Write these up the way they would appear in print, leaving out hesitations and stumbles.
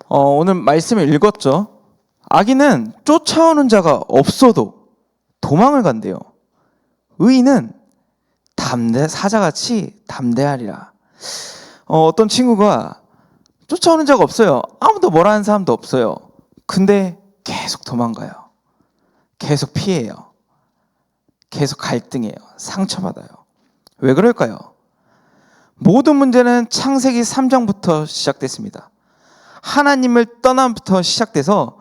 오늘 말씀을 읽었죠. 악인은 쫓아오는 자가 없어도 도망을 간대요. 의인은 사자같이 담대하리라. 어떤 친구가 쫓아오는 자가 없어요. 아무도 뭐라 하는 사람도 없어요. 근데 계속 도망가요. 계속 피해요. 계속 갈등해요. 상처받아요. 왜 그럴까요? 모든 문제는 창세기 3장부터 시작됐습니다. 하나님을 떠남부터 시작돼서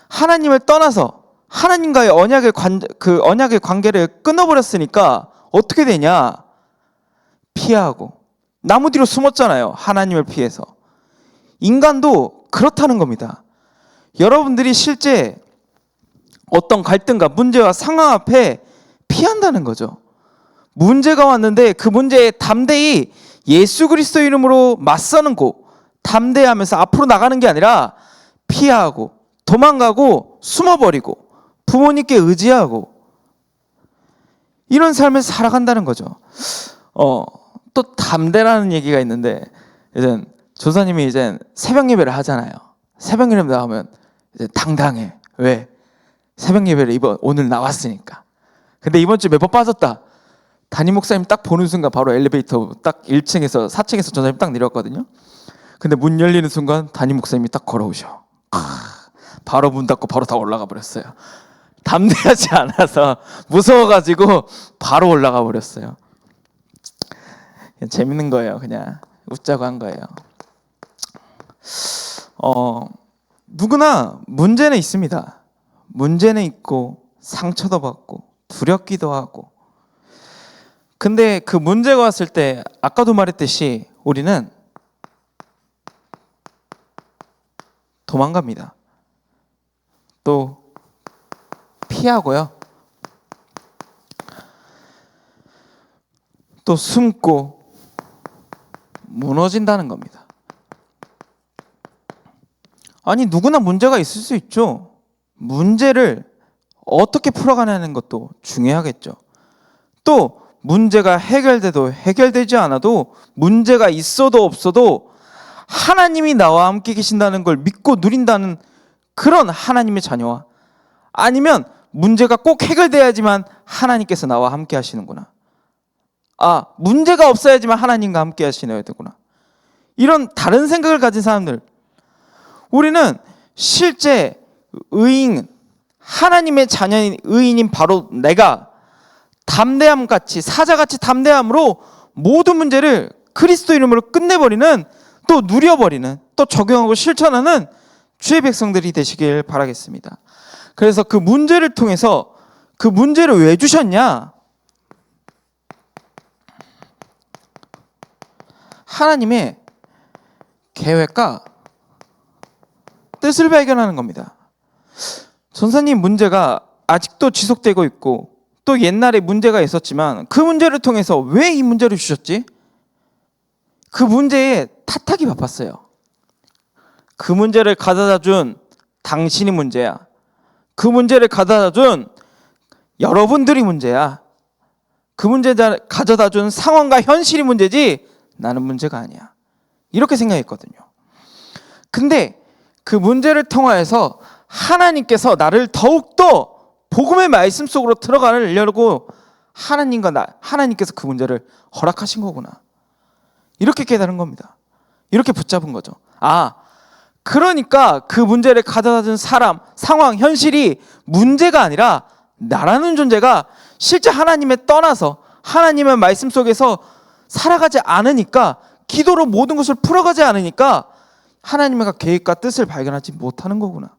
하나님을 떠나서 하나님과의 언약의 관계를 끊어버렸으니까 어떻게 되냐? 피하고 나무 뒤로 숨었잖아요. 하나님을 피해서. 인간도 그렇다는 겁니다. 여러분들이 실제 어떤 갈등과 문제와 상황 앞에 피한다는 거죠. 문제가 왔는데 그 문제에 담대히 예수 그리스도 이름으로 맞서는 거, 담대하면서 앞으로 나가는 게 아니라 피하고 도망가고 숨어버리고 부모님께 의지하고 이런 삶을 살아간다는 거죠. 또 담대라는 얘기가 있는데, 이제 조사님이 이제 새벽 예배를 하잖아요. 새벽 예배 나오면 이제 당당해. 왜? 새벽 예배를 오늘 나왔으니까. 근데 이번 주에 몇 번 빠졌다. 담임 목사님 딱 보는 순간 바로 엘리베이터 딱 1층에서 4층에서 전사님 딱 내려왔거든요. 근데 문 열리는 순간 담임 목사님이 딱 걸어오셔. 바로 문 닫고 바로 다 올라가 버렸어요. 담대하지 않아서 무서워가지고 바로 올라가 버렸어요. 재밌는 거예요. 그냥 웃자고 한 거예요. 누구나 문제는 있습니다. 문제는 있고 상처도 받고 두렵기도 하고. 근데 그 문제가 왔을 때 아까도 말했듯이 우리는 도망갑니다. 또 피하고요. 또 숨고 무너진다는 겁니다. 아니, 누구나 문제가 있을 수 있죠. 문제를 어떻게 풀어가냐는 것도 중요하겠죠. 또 문제가 해결돼도 해결되지 않아도 문제가 있어도 없어도 하나님이 나와 함께 계신다는 걸 믿고 누린다는 그런 하나님의 자녀와, 아니면 문제가 꼭 해결돼야지만 하나님께서 나와 함께 하시는구나. 문제가 없어야지만 하나님과 함께 하시어야 되구나. 이런 다른 생각을 가진 사람들, 우리는 실제 의인, 하나님의 자녀인 의인인 바로 내가 담대함같이, 사자같이 담대함으로 모든 문제를 그리스도 이름으로 끝내버리는, 또 누려버리는, 또 적용하고 실천하는 주의 백성들이 되시길 바라겠습니다. 그래서 그 문제를 통해서, 그 문제를 왜 주셨냐? 하나님의 계획과 뜻을 발견하는 겁니다. 전사님, 문제가 아직도 지속되고 있고 또 옛날에 문제가 있었지만 그 문제를 통해서 왜 이 문제를 주셨지? 그 문제에 탓하기 바빴어요. 그 문제를 가져다 준 당신이 문제야. 그 문제를 가져다 준 여러분들이 문제야. 그 문제를 가져다 준 상황과 현실이 문제지 나는 문제가 아니야. 이렇게 생각했거든요. 근데 그 문제를 통하여서 하나님께서 나를 더욱더 복음의 말씀 속으로 들어가려고 하나님께서 그 문제를 허락하신 거구나. 이렇게 깨달은 겁니다. 이렇게 붙잡은 거죠. 그러니까 그 문제를 가져다 준 사람, 상황, 현실이 문제가 아니라 나라는 존재가 실제 하나님에 떠나서 하나님의 말씀 속에서 살아가지 않으니까, 기도로 모든 것을 풀어가지 않으니까 하나님의 계획과 뜻을 발견하지 못하는 거구나.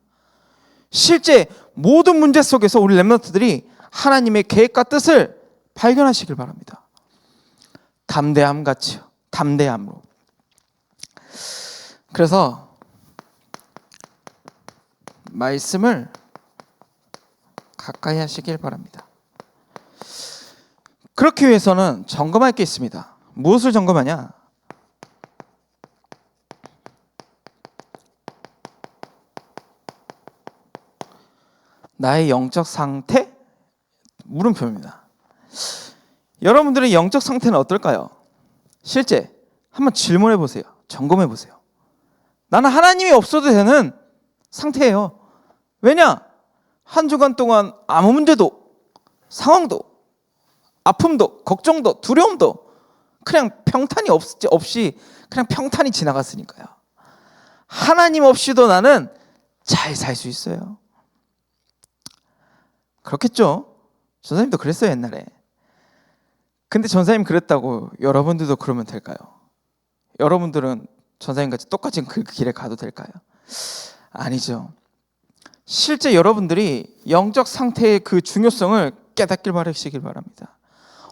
실제 모든 문제 속에서 우리 렘넌트들이 하나님의 계획과 뜻을 발견하시길 바랍니다. 담대함같이요. 담대함으로. 그래서 말씀을 가까이 하시길 바랍니다. 그렇기 위해서는 점검할 게 있습니다. 무엇을 점검하냐? 나의 영적 상태? 물음표입니다. 여러분들의 영적 상태는 어떨까요? 실제 한번 질문해 보세요. 점검해 보세요. 나는 하나님이 없어도 되는 상태예요. 왜냐? 한 주간 동안 아무 문제도, 상황도, 아픔도, 걱정도, 두려움도 그냥 평탄이 없이 그냥 평탄히 지나갔으니까요. 하나님 없이도 나는 잘 살 수 있어요. 그렇겠죠? 전사님도 그랬어요, 옛날에. 근데 전사님 그랬다고 여러분들도 그러면 될까요? 여러분들은 전사님같이 똑같이 그 길에 가도 될까요? 아니죠. 실제 여러분들이 영적 상태의 그 중요성을 깨닫길 바라시길 바랍니다.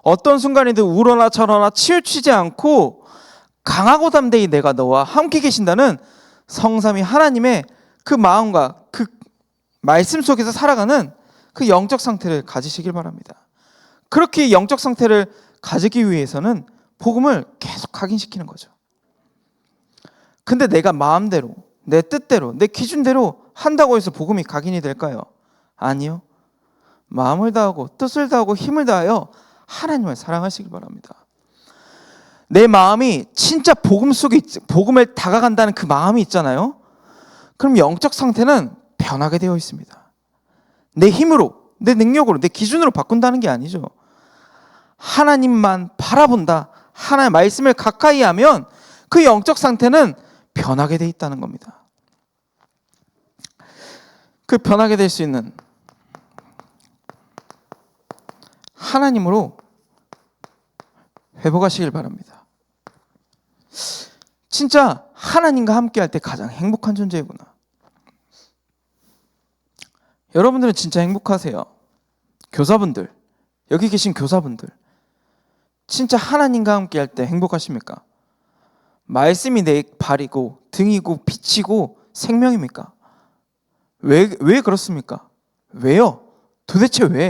어떤 순간이든 울어나 절어나 치우치지 않고 강하고 담대히 내가 너와 함께 계신다는 성삼위 하나님의 그 마음과 그 말씀 속에서 살아가는 그 영적 상태를 가지시길 바랍니다. 그렇게 영적 상태를 가지기 위해서는 복음을 계속 각인시키는 거죠. 근데 내가 마음대로, 내 뜻대로, 내 기준대로 한다고 해서 복음이 각인이 될까요? 아니요. 마음을 다하고 뜻을 다하고 힘을 다하여 하나님을 사랑하시길 바랍니다. 내 마음이 진짜 복음 속에 복음을 다가간다는 그 마음이 있잖아요. 그럼 영적 상태는 변하게 되어 있습니다. 내 힘으로, 내 능력으로, 내 기준으로 바꾼다는 게 아니죠. 하나님만 바라본다. 하나님의 말씀을 가까이 하면 그 영적 상태는 변하게 돼 있다는 겁니다. 그 변하게 될 수 있는 하나님으로 회복하시길 바랍니다. 진짜 하나님과 함께 할 때 가장 행복한 존재이구나. 여러분들은 진짜 행복하세요. 교사분들, 여기 계신 교사분들, 진짜 하나님과 함께 할 때 행복하십니까? 말씀이 내 발이고 등이고 빛이고 생명입니까? 왜 그렇습니까? 왜요? 도대체 왜?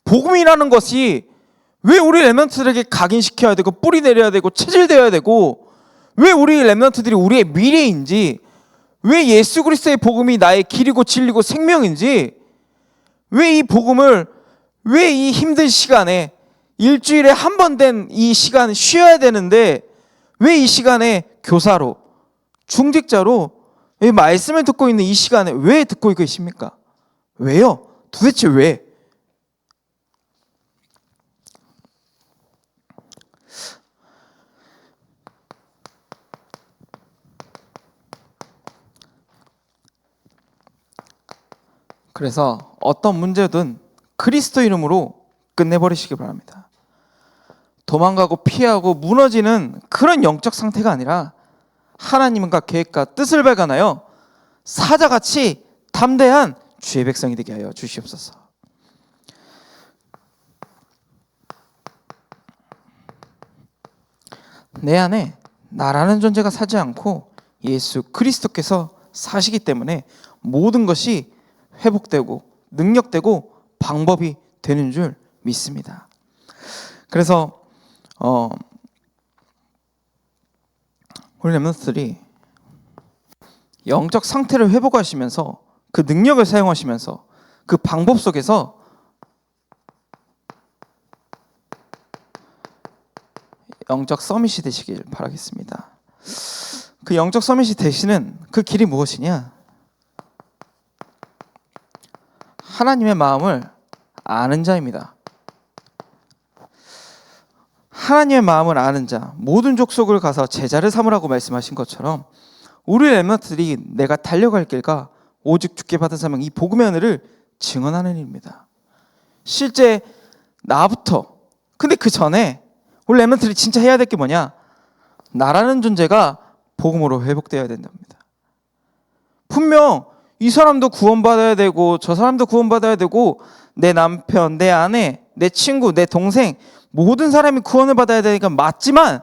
복음이라는 것이 왜 우리 렘넌트들에게 각인시켜야 되고 뿌리 내려야 되고 체질되어야 되고 왜 우리 렘넌트들이 우리의 미래인지, 왜 예수 그리스도의 복음이 나의 길이고 진리고 생명인지, 왜 이 복음을, 왜 이 힘든 시간에 일주일에 한 번 된 이 시간 쉬어야 되는데 왜 이 시간에 교사로, 중직자로 이 말씀을 듣고 있는 이 시간에 왜 듣고 계십니까? 왜요? 도대체 왜? 그래서 어떤 문제든 그리스도 이름으로 끝내버리시기 바랍니다. 도망가고 피하고 무너지는 그런 영적 상태가 아니라 하나님과 계획과 뜻을 발견하여 사자같이 담대한 주의 백성이 되게 하여 주시옵소서. 내 안에 나라는 존재가 사지 않고 예수 그리스도께서 사시기 때문에 모든 것이 회복되고 능력되고 방법이 되는 줄 믿습니다. 그래서 우리 렘넌트들이 영적 상태를 회복하시면서 그 능력을 사용하시면서 그 방법 속에서 영적 서밋이 되시길 바라겠습니다. 그 영적 서밋이 되시는 그 길이 무엇이냐? 하나님의 마음을 아는 자입니다. 하나님의 마음을 아는 자, 모든 족속을 가서 제자를 삼으라고 말씀하신 것처럼 우리 렘넌트들이 내가 달려갈 길과 오직 주께 받은 사명, 이 복음의 은혜를 증언하는 일입니다. 실제 나부터, 근데 그 전에 우리 렘넌트들이 진짜 해야 될 게 뭐냐? 나라는 존재가 복음으로 회복되어야 된답니다. 분명 이 사람도 구원받아야 되고 저 사람도 구원받아야 되고 내 남편, 내 아내, 내 친구, 내 동생 모든 사람이 구원을 받아야 되니까 맞지만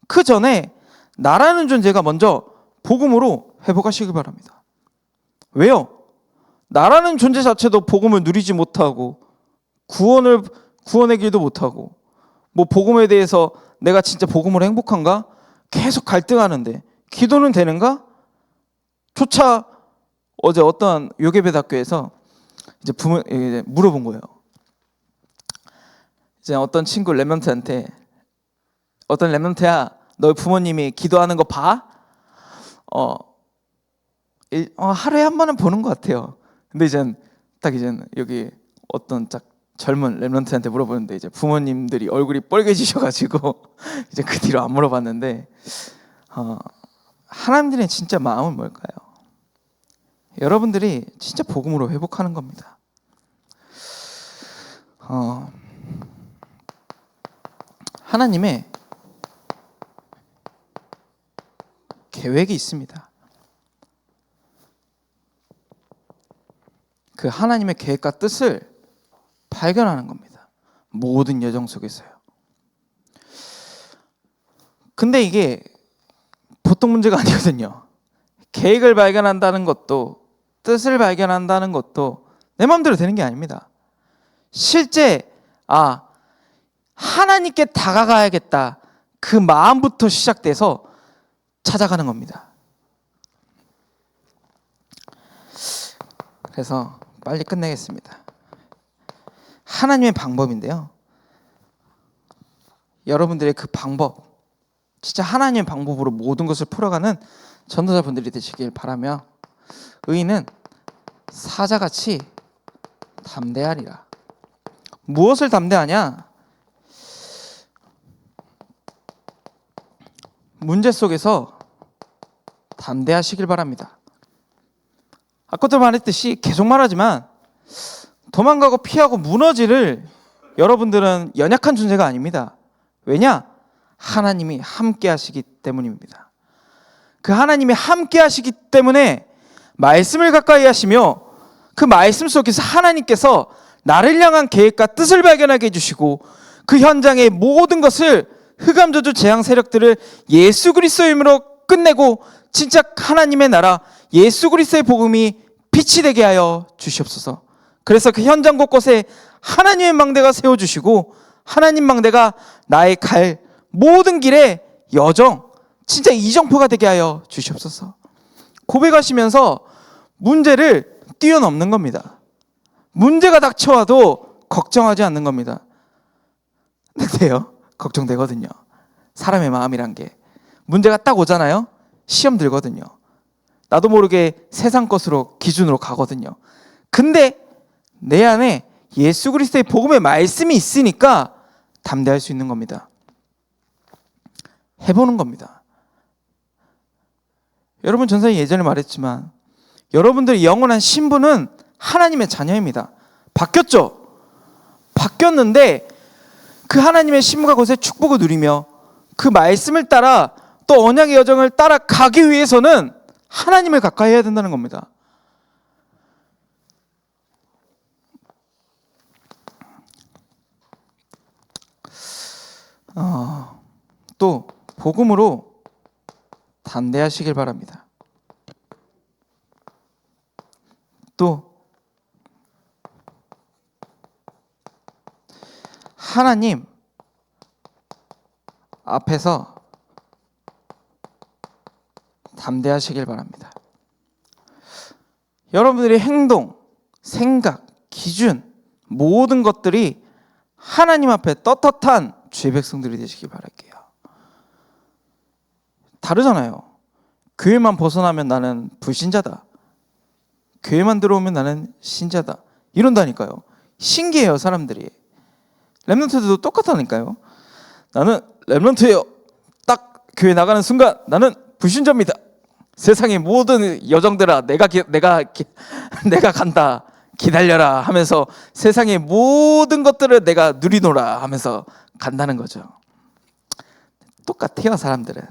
그 전에 나라는 존재가 먼저 복음으로 회복하시기 바랍니다. 왜요? 나라는 존재 자체도 복음을 누리지 못하고 구원의 길도 못하고 뭐 복음에 대해서 내가 진짜 복음으로 행복한가? 계속 갈등하는데 기도는 되는가? 조차 어제 어떤 요괴배학교에서 이제 물어본 거예요. 이제 어떤 친구 렘넌트한테, 어떤 렘넌트야, 너희 부모님이 기도하는 거 봐? 어, 하루에 한 번은 보는 것 같아요. 근데 이젠 여기 어떤 딱 젊은 랩런트한테 물어보는데 이제 부모님들이 얼굴이 빨개지셔가지고 이제 그 뒤로 안 물어봤는데, 하나님들의 진짜 마음은 뭘까요? 여러분들이 진짜 복음으로 회복하는 겁니다. 하나님의 계획이 있습니다. 그 하나님의 계획과 뜻을 발견하는 겁니다. 모든 여정 속에서요. 근데 이게 보통 문제가 아니거든요. 계획을 발견한다는 것도, 뜻을 발견한다는 것도 내 마음대로 되는 게 아닙니다. 실제 하나님께 다가가야겠다, 그 마음부터 시작돼서 찾아가는 겁니다. 그래서 빨리 끝내겠습니다. 하나님의 방법인데요, 여러분들의 그 방법, 진짜 하나님의 방법으로 모든 것을 풀어가는 전도자분들이 되시길 바라며, 의인은 사자같이 담대하리라. 무엇을 담대하냐? 문제 속에서 담대하시길 바랍니다. 아까도 말했듯이 계속 말하지만 도망가고 피하고 무너지를 여러분들은 연약한 존재가 아닙니다. 왜냐? 하나님이 함께 하시기 때문입니다. 그 하나님이 함께 하시기 때문에 말씀을 가까이 하시며, 그 말씀 속에서 하나님께서 나를 향한 계획과 뜻을 발견하게 해주시고, 그 현장의 모든 것을, 흑암저주 재앙 세력들을 예수 그리스도의 이름으로 끝내고 진짜 하나님의 나라, 예수 그리스도의 복음이 빛이 되게 하여 주시옵소서. 그래서 그 현장 곳곳에 하나님의 망대가 세워주시고, 하나님 망대가 나의 갈 모든 길에 여정, 진짜 이정표가 되게 하여 주시옵소서. 고백하시면서 문제를 뛰어넘는 겁니다. 문제가 닥쳐와도 걱정하지 않는 겁니다. 근데요, 걱정되거든요. 사람의 마음이란 게 문제가 딱 오잖아요. 시험 들거든요. 나도 모르게 세상 것으로 기준으로 가거든요. 근데 내 안에 예수 그리스도의 복음의 말씀이 있으니까 담대할 수 있는 겁니다. 해보는 겁니다. 여러분, 전사님 예전에 말했지만 여러분들의 영원한 신분은 하나님의 자녀입니다. 바뀌었죠? 바뀌었는데 그 하나님의 신분과 그것의 축복을 누리며 그 말씀을 따라 또 언약의 여정을 따라가기 위해서는 하나님을 가까이 해야 된다는 겁니다. 또 복음으로 담대하시길 바랍니다. 또 하나님 앞에서 담대하시길 바랍니다. 여러분들의 행동, 생각, 기준, 모든 것들이 하나님 앞에 떳떳한 주의 백성들이 되시길 바랄게요. 다르잖아요. 교회만 벗어나면 나는 불신자다, 교회만 들어오면 나는 신자다, 이런다니까요. 신기해요, 사람들이. 랩런트들도 똑같다니까요. 나는 랩런트예요. 딱 교회 나가는 순간 나는 불신자입니다. 세상의 모든 여정들아, 내가 간다, 기다려라 하면서 세상의 모든 것들을 내가 누리노라 하면서 간다는 거죠. 똑같아요, 사람들은.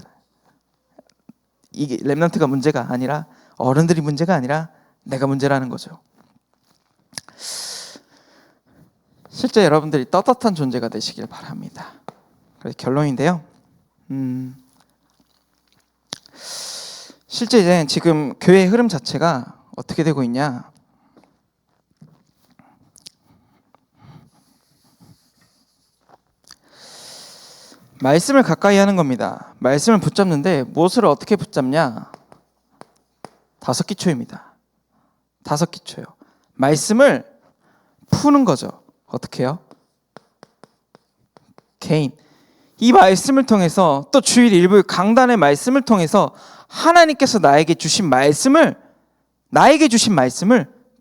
이게 랩런트가 문제가 아니라, 어른들이 문제가 아니라 내가 문제라는 거죠. 실제 여러분들이 떳떳한 존재가 되시길 바랍니다. 그래서 결론인데요, 실제 이제 지금 교회의 흐름 자체가 어떻게 되고 있냐, 말씀을 가까이 하는 겁니다. 말씀을 붙잡는데 무엇을 어떻게 붙잡냐? 5기초입니다. 5기초요. 말씀을 푸는 거죠. 어떻게 해요? 개인. 이 말씀을 통해서 또 주일 일부 강단의 말씀을 통해서 하나님께서 나에게 주신 말씀을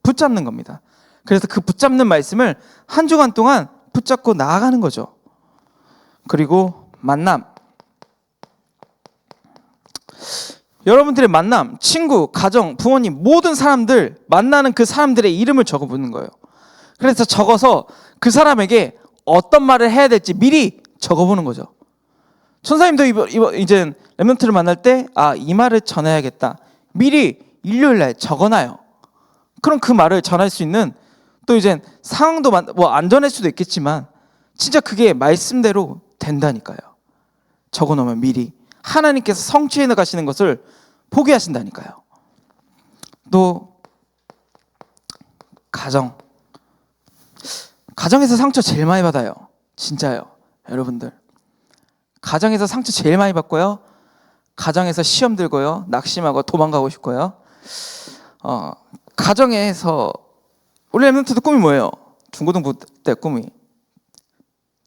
붙잡는 겁니다. 그래서 그 붙잡는 말씀을 한 주간 동안 붙잡고 나아가는 거죠. 그리고 만남. 여러분들의 만남, 친구, 가정, 부모님 모든 사람들 만나는 그 사람들의 이름을 적어보는 거예요. 그래서 적어서 그 사람에게 어떤 말을 해야 될지 미리 적어보는 거죠. 천사님도 이제 렘넌트를 만날 때 이 말을 전해야겠다. 미리 일요일 날 적어놔요. 그럼 그 말을 전할 수 있는 또 이제 상황도 뭐 안 전할 수도 있겠지만 진짜 그게 말씀대로 된다니까요. 적어놓으면 미리 하나님께서 성취해 나가시는 것을 보게 하신다니까요. 또 가정에서 상처 제일 많이 받아요. 진짜요. 여러분들 가정에서 상처 제일 많이 받고요. 가정에서 시험 들고요. 낙심하고 도망가고 싶고요. 가정에서 우리 렘넌트도 꿈이 뭐예요? 중고등부 때 꿈이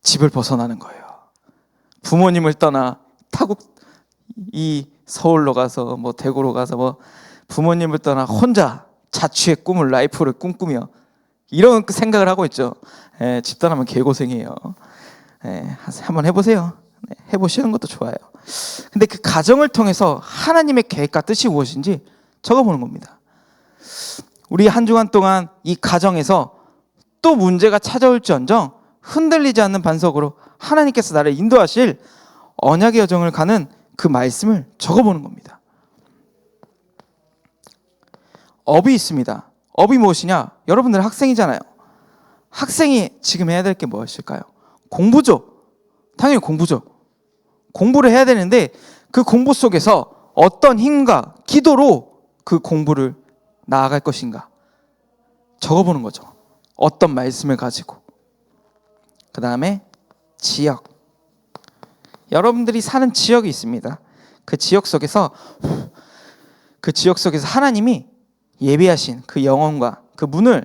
집을 벗어나는 거예요. 부모님을 떠나 타국 이 서울로 가서 뭐 대구로 가서 뭐 부모님을 떠나 혼자 자취의 꿈을 라이프를 꿈꾸며 이런 생각을 하고 있죠. 집단하면 개고생이에요. 한번 해보세요. 해보시는 것도 좋아요. 근데 그 가정을 통해서 하나님의 계획과 뜻이 무엇인지 적어보는 겁니다. 우리 한 주간 동안 이 가정에서 또 문제가 찾아올지언정 흔들리지 않는 반석으로 하나님께서 나를 인도하실 언약의 여정을 가는 그 말씀을 적어보는 겁니다. 업이 있습니다. 업이 무엇이냐? 여러분들 학생이잖아요. 학생이 지금 해야 될 게 무엇일까요? 공부죠. 당연히 공부죠. 공부를 해야 되는데 그 공부 속에서 어떤 힘과 기도로 그 공부를 나아갈 것인가 적어보는 거죠. 어떤 말씀을 가지고. 그 다음에 지역. 여러분들이 사는 지역이 있습니다. 그 지역 속에서 하나님이 예비하신 그 영혼과 그 문을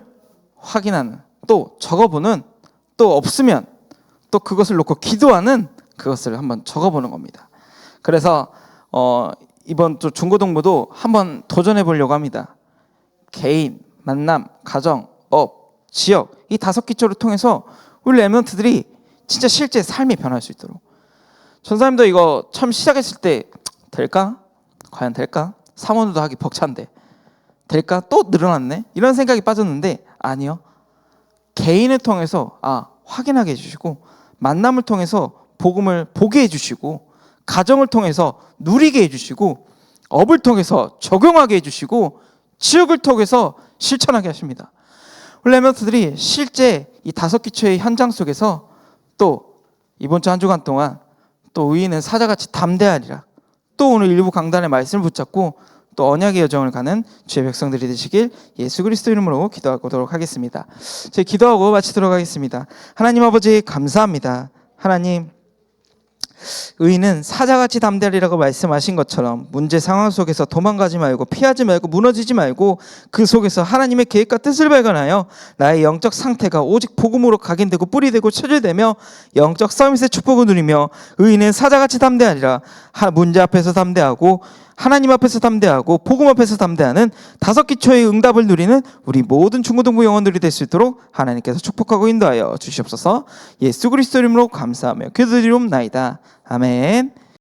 확인하는, 또 적어보는, 또 없으면 또 그것을 놓고 기도하는 그것을 한번 적어보는 겁니다. 그래서 이번 또 중고등부도 한번 도전해 보려고 합니다. 개인, 만남, 가정, 업, 지역 이 5기초를 통해서 우리 렘넌트들이 진짜 실제 삶이 변할 수 있도록. 전사님도 이거 처음 시작했을 때 될까? 과연 될까? 사모도 하기 벅찬데 될까? 또 늘어났네? 이런 생각이 빠졌는데 아니요. 개인을 통해서 확인하게 해주시고, 만남을 통해서 복음을 보게 해주시고, 가정을 통해서 누리게 해주시고, 업을 통해서 적용하게 해주시고, 지역을 통해서 실천하게 하십니다. 우리 렘넌트들이 실제 이 5기초의 현장 속에서 또 이번 주 한 주간 동안 또 의인은 사자같이 담대하리라, 또 오늘 일부 강단의 말씀을 붙잡고 또 언약의 여정을 가는 주의 백성들이 되시길 예수 그리스도 이름으로 기도하도록 하겠습니다. 저희 기도하고 마치도록 하겠습니다. 하나님 아버지 감사합니다. 하나님, 의인은 사자같이 담대하리라고 말씀하신 것처럼 문제 상황 속에서 도망가지 말고 피하지 말고 무너지지 말고 그 속에서 하나님의 계획과 뜻을 발견하여 나의 영적 상태가 오직 복음으로 각인되고 뿌리되고 체질되며 영적 서밋의 축복을 누리며, 의인은 사자같이 담대하리라. 문제 앞에서 담대하고 하나님 앞에서 담대하고 복음 앞에서 담대하는 5기초의 응답을 누리는 우리 모든 중고등부 영혼들이 될 수 있도록 하나님께서 축복하고 인도하여 주시옵소서. 예수 그리스도 이름으로 감사하며 기도드리옵나이다. 아멘.